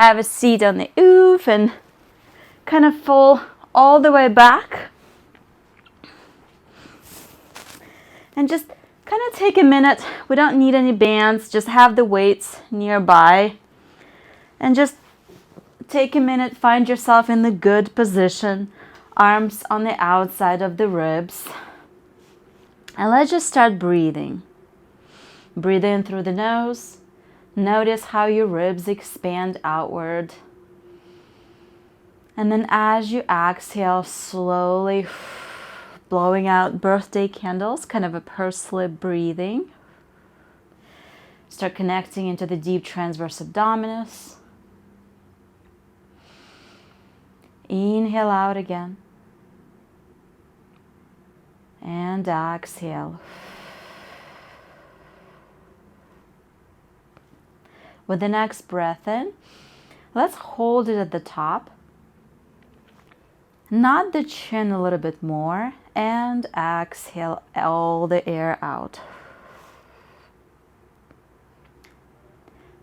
have a seat on the OOV and kind of fall all the way back. And just kind of take a minute. We don't need any bands, just have the weights nearby. And just take a minute, find yourself in the good position, arms on the outside of the ribs. And let's just start breathing. Breathe in through the nose. Notice how your ribs expand outward. And then as you exhale, slowly blowing out birthday candles, kind of a pursed-lip breathing. Start connecting into the deep transverse abdominis. Inhale out again. And exhale. With the next breath in, let's hold it at the top. Nod the chin a little bit more and exhale all the air out.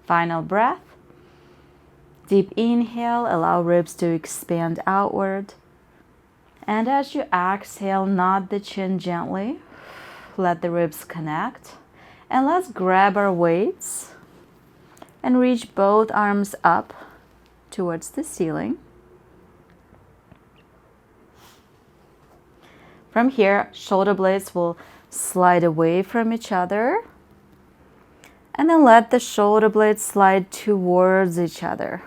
Final breath. Deep inhale, allow ribs to expand outward. And as you exhale, nod the chin gently. Let the ribs connect. And let's grab our weights and reach both arms up towards the ceiling. From here, shoulder blades will slide away from each other. And then let the shoulder blades slide towards each other.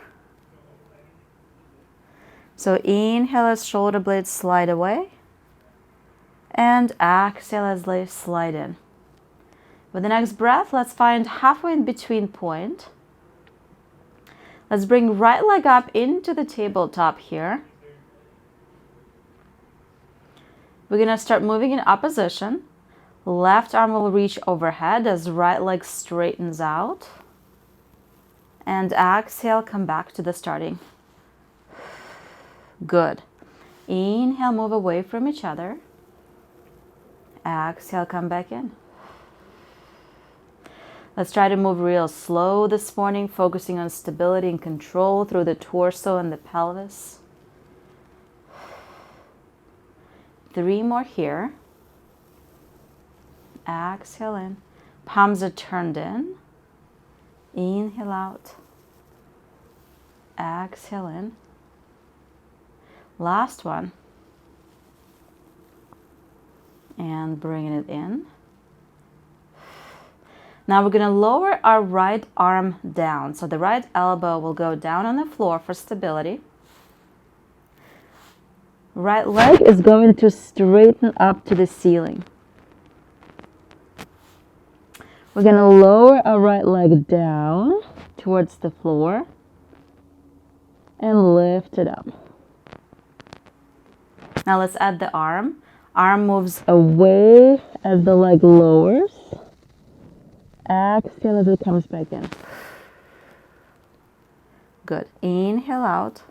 So inhale as shoulder blades slide away. And exhale as they slide in. With the next breath, let's find halfway in between point. Let's bring right leg up into the tabletop here. We're going to start moving in opposition. Left arm will reach overhead as right leg straightens out. And exhale, come back to the starting. Good. Inhale, move away from each other. Exhale, come back in. Let's try to move real slow this morning, focusing on stability and control through the torso and the pelvis. 3 more here. Exhale in. Palms are turned in. Inhale out. Exhale in. Last one. And bringing it in. Now we're going to lower our right arm down. So the right elbow will go down on the floor for stability. Right leg is going to straighten up to the ceiling. We're going to lower our right leg down towards the floor and lift it up. Now let's add the arm. Arm moves away as the leg lowers. Exhale as it comes back in. Good. Inhale out.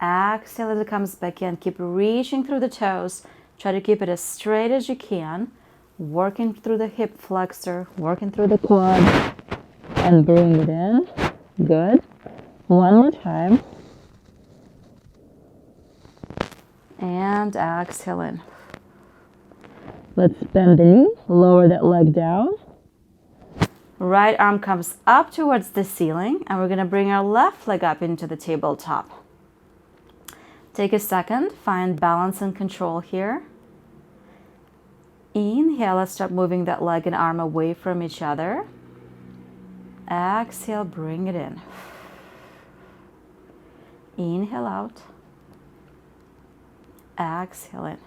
Exhale as it comes back in. Keep reaching through the toes. Try to keep it as straight as you can. Working through the hip flexor, working through the quad, and bring it in. Good. One more time. And exhale in. Let's bend the knee, lower that leg down. Right arm comes up towards the ceiling, and we're going to bring our left leg up into the tabletop. Take a second, find balance and control here. Inhale, let's start moving that leg and arm away from each other. Exhale, bring it in. Inhale out. Exhale in.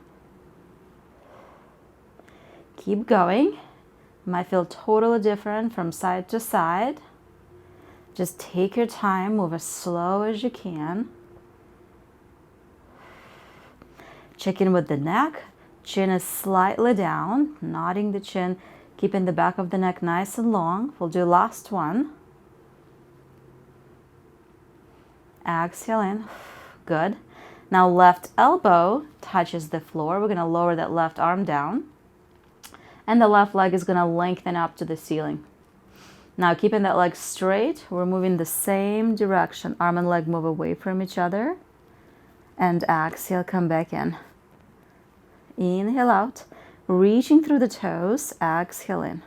Keep going. Might feel totally different from side to side. Just take your time, move as slow as you can. Check in with the neck. Chin is slightly down, nodding the chin, keeping the back of the neck nice and long. We'll do last one. Exhale in. Good. Now left elbow touches the floor. We're going to lower that left arm down. And the left leg is going to lengthen up to the ceiling. Now keeping that leg straight, we're moving the same direction. Arm and leg move away from each other. And exhale, come back in. Inhale out, reaching through the toes, exhale in.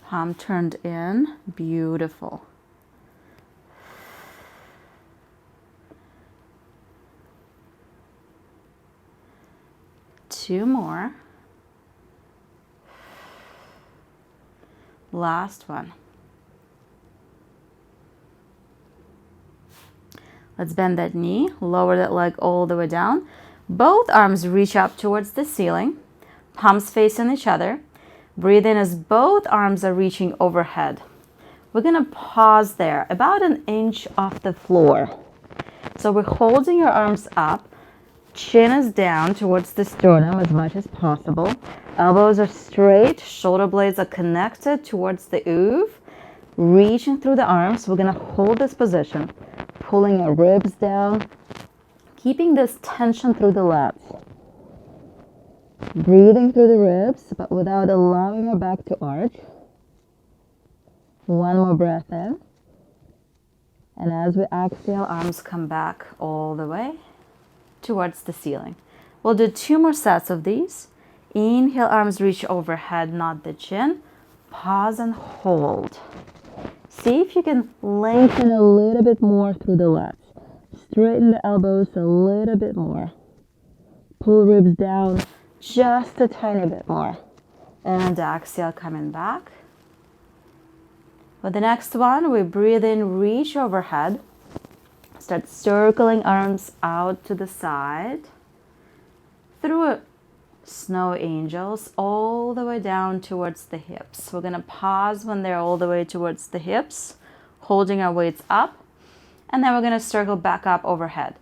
Palm turned in, beautiful. Two more. Last one. Let's bend that knee, lower that leg all the way down. Both arms reach up towards the ceiling, palms facing each other. Breathe in as both arms are reaching overhead. We're gonna pause there, about an inch off the floor. So we're holding your arms up, chin is down towards the sternum as much as possible. Elbows are straight, shoulder blades are connected towards the OOV. Reaching through the arms, we're gonna hold this position, pulling our ribs down, keeping this tension through the lats. Breathing through the ribs, but without allowing our back to arch. One more breath in. And as we exhale, arms come back all the way towards the ceiling. We'll do 2 more sets of these. Inhale, arms reach overhead, not the chin. Pause and hold. See if you can lengthen a little bit more through the lats. Straighten the elbows a little bit more. Pull ribs down just a tiny bit more. And exhale, coming back. For the next one, we breathe in, reach overhead. Start circling arms out to the side. Through a snow angels all the way down towards the hips. We're gonna pause when they're all the way towards the hips, holding our weights up. And then we're gonna circle back up overhead.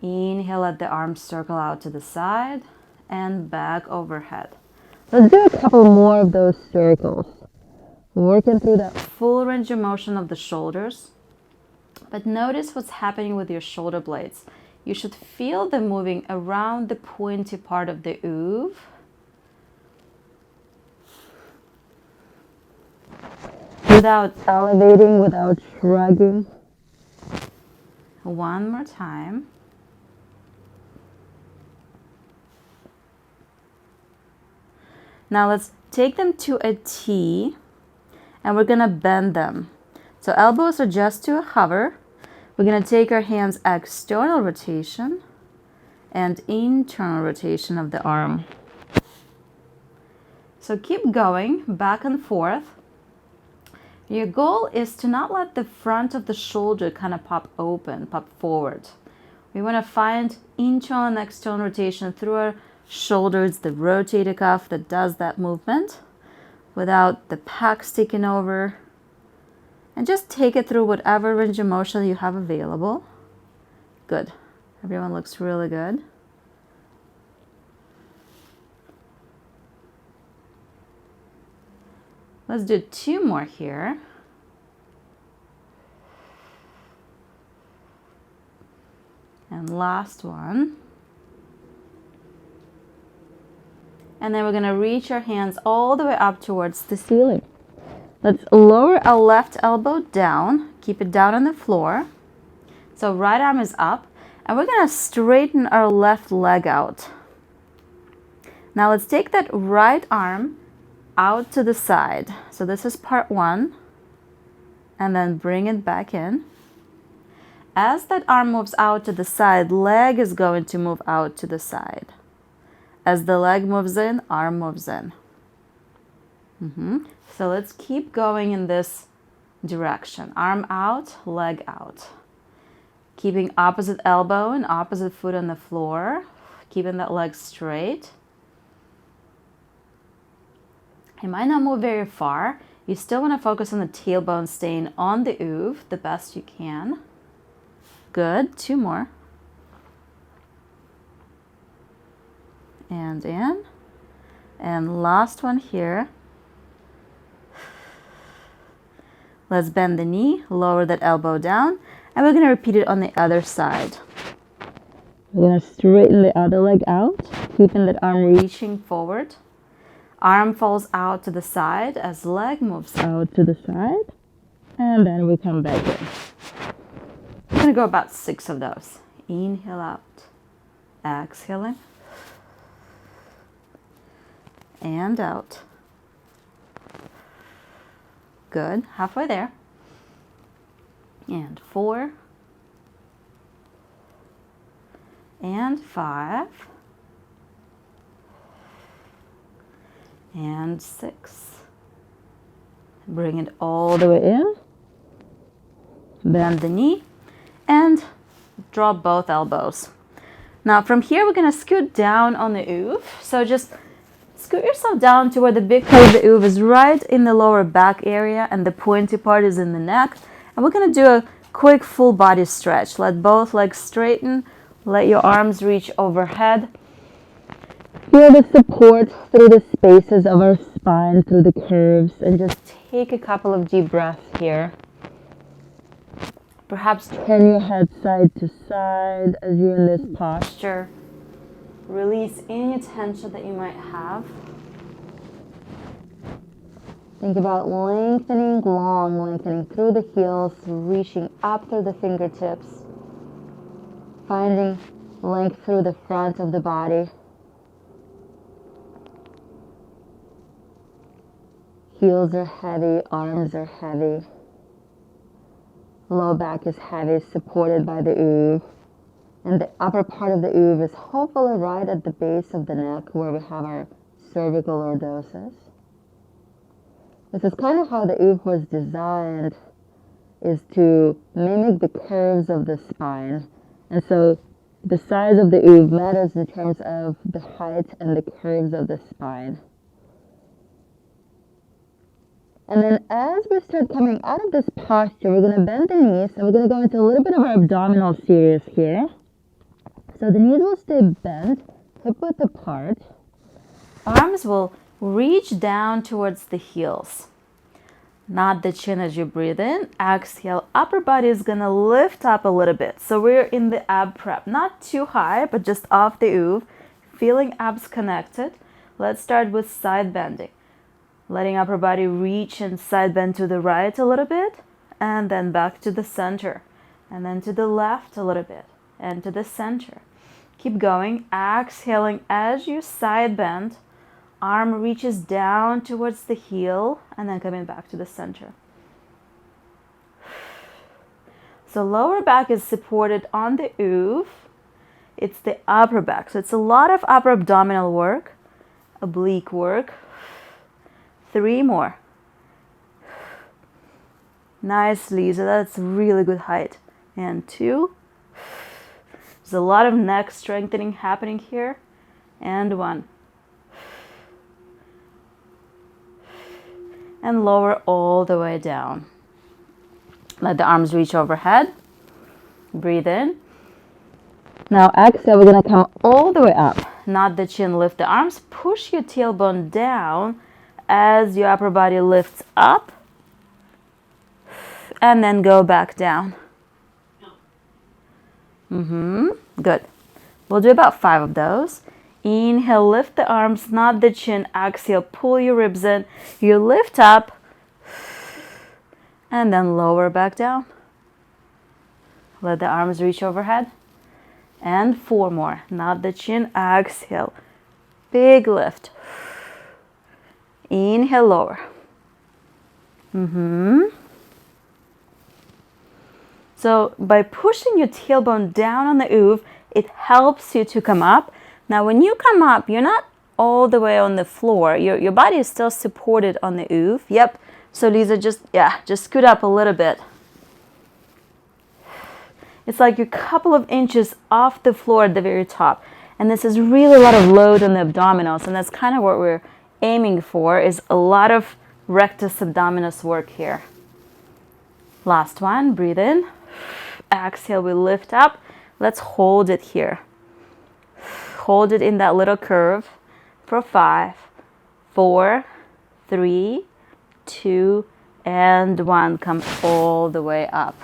Inhale, let the arms circle out to the side and back overhead. Let's do a couple more of those circles. Working through that full range of motion of the shoulders. But notice what's happening with your shoulder blades. You should feel them moving around the pointy part of the OOV. Without elevating, without shrugging. One more time. Now let's take them to a T and we're gonna bend them. So elbows are just to a hover. We're gonna take our hands external rotation and internal rotation of the arm. So keep going back and forth. Your goal is to not let the front of the shoulder kind of pop open, pop forward. We wanna find internal and external rotation through our shoulders, the rotator cuff that does that movement without the pec sticking over. And just take it through whatever range of motion you have available. Good. Everyone looks really good. Let's do 2 more here. And last one. And then we're going to reach our hands all the way up towards the ceiling. Let's lower our left elbow down. Keep it down on the floor. So right arm is up. And we're going to straighten our left leg out. Now let's take that right arm out to the side. So this is part 1. And then bring it back in. As that arm moves out to the side, leg is going to move out to the side. As the leg moves in, arm moves in. So let's keep going in this direction. Arm out, leg out. Keeping opposite elbow and opposite foot on the floor. Keeping that leg straight. You might not move very far. You still want to focus on the tailbone staying on the OOV the best you can. Good. 2 more. And in. And last one here. Let's bend the knee, lower that elbow down, and we're going to repeat it on the other side. We're going to straighten the other leg out, keeping that arm reaching forward. Arm falls out to the side as leg moves out to the side. And then we come back in. I'm going to go about 6 of those. Inhale out. Exhaling. And out. Good. Halfway there. And 4. And 5. And 6. Bring it all the way in. Bend the knee and drop both elbows. Now from here we're going to scoot down on the OOV. So just scoot yourself down to where the big part of the OOV is right in the lower back area and the pointy part is in the neck. And we're going to do a quick full body stretch. Let both legs straighten. Let your arms reach overhead. Feel the support through the spaces of our spine, through the curves, and just take a couple of deep breaths here. Perhaps turn your head side to side as you're in this posture. Release any tension that you might have. Think about lengthening through the heels, reaching up through the fingertips. Finding length through the front of the body. Heels are heavy, arms are heavy. Low back is heavy, supported by the OOV. And the upper part of the OOV is hopefully right at the base of the neck where we have our cervical lordosis. This is kind of how the OOV was designed, is to mimic the curves of the spine. And so the size of the OOV matters in terms of the height and the curves of the spine. And then as we start coming out of this posture, we're going to bend the knees and we're going to go into a little bit of our abdominal series here. So the knees will stay bent, hip width apart. Arms will reach down towards the heels. Not the chin as you breathe in. Exhale, upper body is going to lift up a little bit. So we're in the ab prep. Not too high, but just off the OOV. Feeling abs connected. Let's start with side bending. Letting upper body reach and side bend to the right a little bit, and then back to the center, and then to the left a little bit, and to the center. Keep going, exhaling as you side bend, arm reaches down towards the heel, and then coming back to the center. So lower back is supported on the OOV. It's the upper back, so it's a lot of upper abdominal work, oblique work. 3 more. Nice, Lisa. That's really good height. And 2. There's a lot of neck strengthening happening here. And 1. And lower all the way down. Let the arms reach overhead. Breathe in. Now exhale, we're going to come all the way up. Not the chin, lift the arms. Push your tailbone down as your upper body lifts up, and then go back down. Good. We'll do about 5 of those. Inhale, lift the arms, not the chin. Exhale, pull your ribs in. You lift up, and then lower back down. Let the arms reach overhead. And 4 more, not the chin. Exhale, big lift. Inhale, lower. So by pushing your tailbone down on the OOV, it helps you to come up. Now when you come up, you're not all the way on the floor. Your body is still supported on the OOV. Yep. So Lisa, just scoot up a little bit. It's like you're a couple of inches off the floor at the very top. And this is really a lot of load on the abdominals, and that's kind of what we're aiming for, is a lot of rectus abdominis work here. Last one, breathe in. Exhale, we lift up. Let's hold it here. Hold it in that little curve for 5, 4, 3, 2, and 1. Come all the way up.